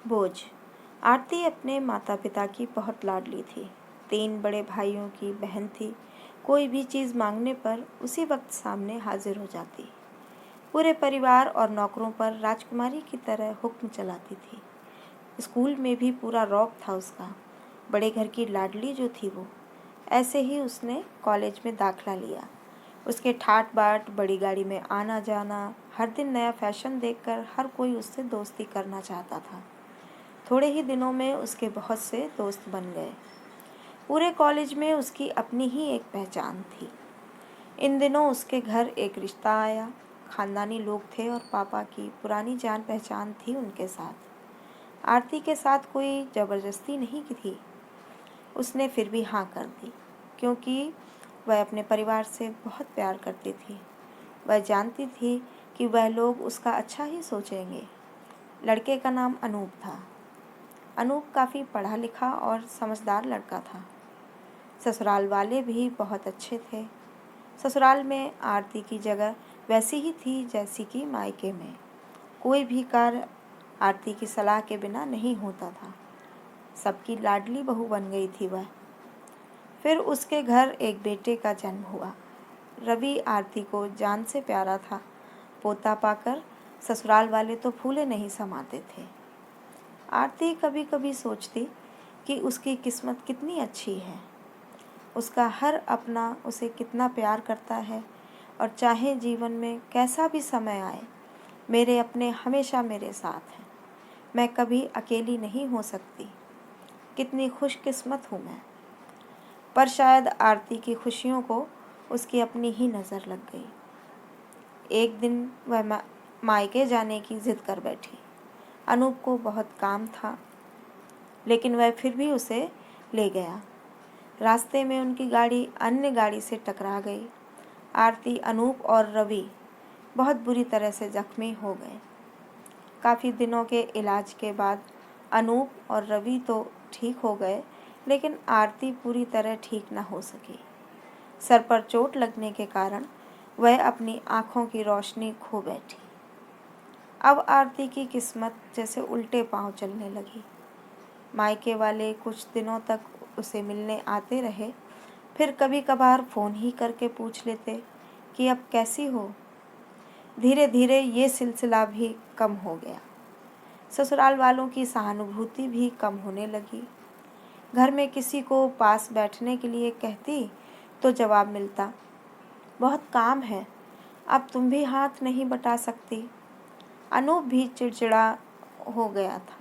बोझ। आरती अपने माता पिता की बहुत लाडली थी। 3 बड़े भाइयों की बहन थी। कोई भी चीज़ मांगने पर उसी वक्त सामने हाजिर हो जाती। पूरे परिवार और नौकरों पर राजकुमारी की तरह हुक्म चलाती थी। स्कूल में भी पूरा रौब था उसका। बड़े घर की लाडली जो थी वो। ऐसे ही उसने कॉलेज में दाखिला लिया। उसके ठाट बाट, बड़ी गाड़ी में आना जाना, हर दिन नया फैशन देखकर हर कोई उससे दोस्ती करना चाहता था। थोड़े ही दिनों में उसके बहुत से दोस्त बन गए। पूरे कॉलेज में उसकी अपनी ही एक पहचान थी। इन दिनों उसके घर एक रिश्ता आया। खानदानी लोग थे और पापा की पुरानी जान पहचान थी उनके साथ। आरती के साथ कोई ज़बरदस्ती नहीं की थी। उसने फिर भी हाँ कर दी, क्योंकि वह अपने परिवार से बहुत प्यार करती थी। वह जानती थी कि वह लोग उसका अच्छा ही सोचेंगे। लड़के का नाम अनूप था। अनूप काफ़ी पढ़ा लिखा और समझदार लड़का था। ससुराल वाले भी बहुत अच्छे थे। ससुराल में आरती की जगह वैसी ही थी जैसी कि मायके में। कोई भी कार्य आरती की सलाह के बिना नहीं होता था। सबकी लाडली बहू बन गई थी वह। फिर उसके घर एक बेटे का जन्म हुआ। रवि आरती को जान से प्यारा था। पोता पाकर ससुराल वाले तो फूले नहीं समाते थे। आरती कभी कभी सोचती कि उसकी किस्मत कितनी अच्छी है। उसका हर अपना उसे कितना प्यार करता है और चाहे जीवन में कैसा भी समय आए, मेरे अपने हमेशा मेरे साथ हैं। मैं कभी अकेली नहीं हो सकती। कितनी खुशकिस्मत हूँ मैं। पर शायद आरती की खुशियों को उसकी अपनी ही नज़र लग गई। एक दिन वह मायके जाने की जिद कर बैठी। अनूप को बहुत काम था, लेकिन वह फिर भी उसे ले गया। रास्ते में उनकी गाड़ी अन्य गाड़ी से टकरा गई। आरती, अनूप और रवि बहुत बुरी तरह से जख्मी हो गए। काफ़ी दिनों के इलाज के बाद अनूप और रवि तो ठीक हो गए, लेकिन आरती पूरी तरह ठीक न हो सकी। सर पर चोट लगने के कारण वह अपनी आँखों की रोशनी खो बैठी। अब आरती की किस्मत जैसे उल्टे पांव चलने लगी। मायके वाले कुछ दिनों तक उसे मिलने आते रहे, फिर कभी कभार फ़ोन ही करके पूछ लेते कि अब कैसी हो। धीरे धीरे ये सिलसिला भी कम हो गया। ससुराल वालों की सहानुभूति भी कम होने लगी। घर में किसी को पास बैठने के लिए कहती तो जवाब मिलता, बहुत काम है, अब तुम भी हाथ नहीं बटा सकती। अनूप भी चिड़चिड़ा हो गया था।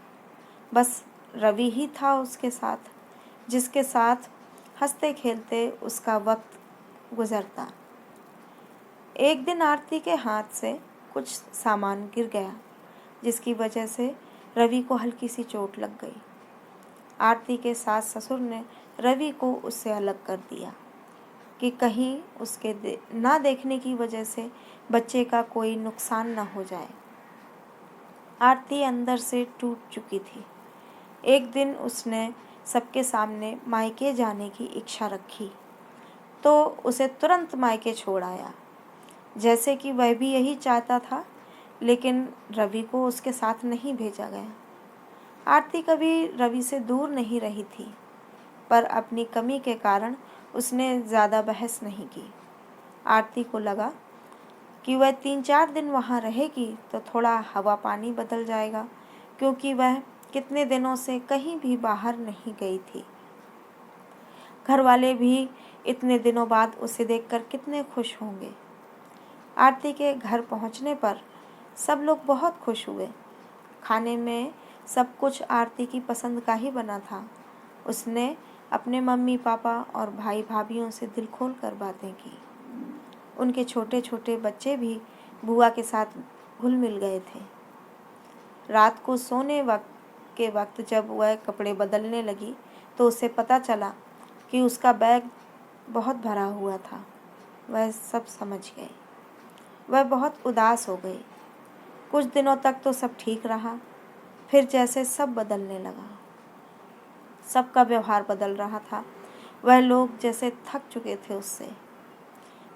बस रवि ही था उसके साथ, जिसके साथ हंसते खेलते उसका वक्त गुजरता। एक दिन आरती के हाथ से कुछ सामान गिर गया, जिसकी वजह से रवि को हल्की सी चोट लग गई। आरती के सास ससुर ने रवि को उससे अलग कर दिया कि कहीं उसके ना देखने की वजह से बच्चे का कोई नुकसान न हो जाए। आरती अंदर से टूट चुकी थी। एक दिन उसने सबके सामने मायके जाने की इच्छा रखी, तो उसे तुरंत मायके छोड़ आया, जैसे कि वह भी यही चाहता था, लेकिन रवि को उसके साथ नहीं भेजा गया। आरती कभी रवि से दूर नहीं रही थी, पर अपनी कमी के कारण उसने ज़्यादा बहस नहीं की। आरती को लगा कि वह 3-4 दिन वहाँ रहेगी तो थोड़ा हवा पानी बदल जाएगा, क्योंकि वह कितने दिनों से कहीं भी बाहर नहीं गई थी। घर वाले भी इतने दिनों बाद उसे देखकर कितने खुश होंगे। आरती के घर पहुँचने पर सब लोग बहुत खुश हुए। खाने में सब कुछ आरती की पसंद का ही बना था। उसने अपने मम्मी पापा और भाई भाभीयों से दिल खोल कर बातें की। उनके छोटे छोटे बच्चे भी बुआ के साथ घुल मिल गए थे। रात को सोने के वक्त जब वह कपड़े बदलने लगी तो उसे पता चला कि उसका बैग बहुत भरा हुआ था। वह सब समझ गई। वह बहुत उदास हो गई। कुछ दिनों तक तो सब ठीक रहा, फिर जैसे सब बदलने लगा। सबका व्यवहार बदल रहा था। वह लोग जैसे थक चुके थे उससे।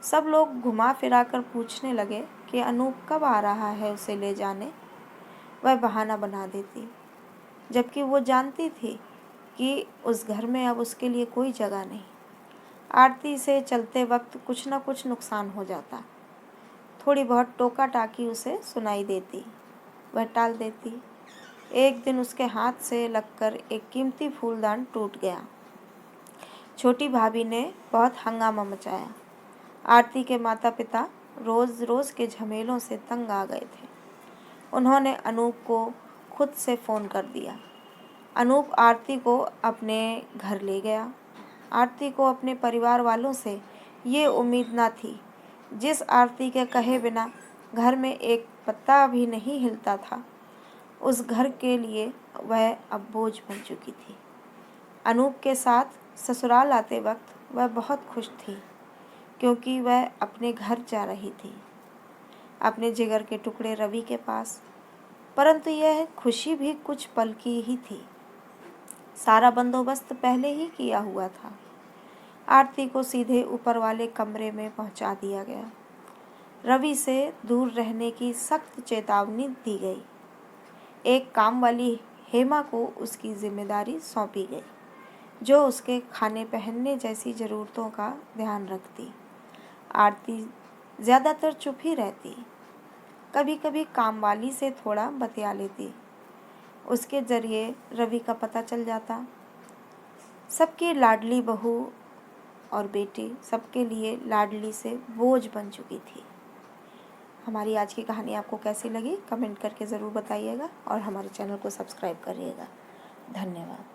सब लोग घुमा फिरा कर पूछने लगे कि अनूप कब आ रहा है उसे ले जाने। वह बहाना बना देती, जबकि वो जानती थी कि उस घर में अब उसके लिए कोई जगह नहीं। आरती से चलते वक्त कुछ न कुछ नुकसान हो जाता। थोड़ी बहुत टोका टाकी उसे सुनाई देती, वह टाल देती। एक दिन उसके हाथ से लगकर एक कीमती फूलदान टूट गया। छोटी भाभी ने बहुत हंगामा मचाया। आरती के माता पिता रोज़ रोज़ के झमेलों से तंग आ गए थे। उन्होंने अनूप को खुद से फ़ोन कर दिया। अनूप आरती को अपने घर ले गया। आरती को अपने परिवार वालों से ये उम्मीद न थी। जिस आरती के कहे बिना घर में एक पत्ता भी नहीं हिलता था, उस घर के लिए वह अब बोझ बन चुकी थी। अनूप के साथ ससुराल आते वक्त वह बहुत खुश थी, क्योंकि वह अपने घर जा रही थी, अपने जिगर के टुकड़े रवि के पास। परंतु यह खुशी भी कुछ पल की ही थी। सारा बंदोबस्त पहले ही किया हुआ था। आरती को सीधे ऊपर वाले कमरे में पहुंचा दिया गया। रवि से दूर रहने की सख्त चेतावनी दी गई। एक काम वाली हेमा को उसकी जिम्मेदारी सौंपी गई, जो उसके खाने पहनने जैसी ज़रूरतों का ध्यान रखती। आरती ज़्यादातर चुप ही रहती, कभी कभी कामवाली से थोड़ा बतिया लेती। उसके ज़रिए रवि का पता चल जाता। सबकी लाडली बहू और बेटी सबके लिए लाडली से बोझ बन चुकी थी। हमारी आज की कहानी आपको कैसी लगी कमेंट करके ज़रूर बताइएगा और हमारे चैनल को सब्सक्राइब करिएगा। धन्यवाद।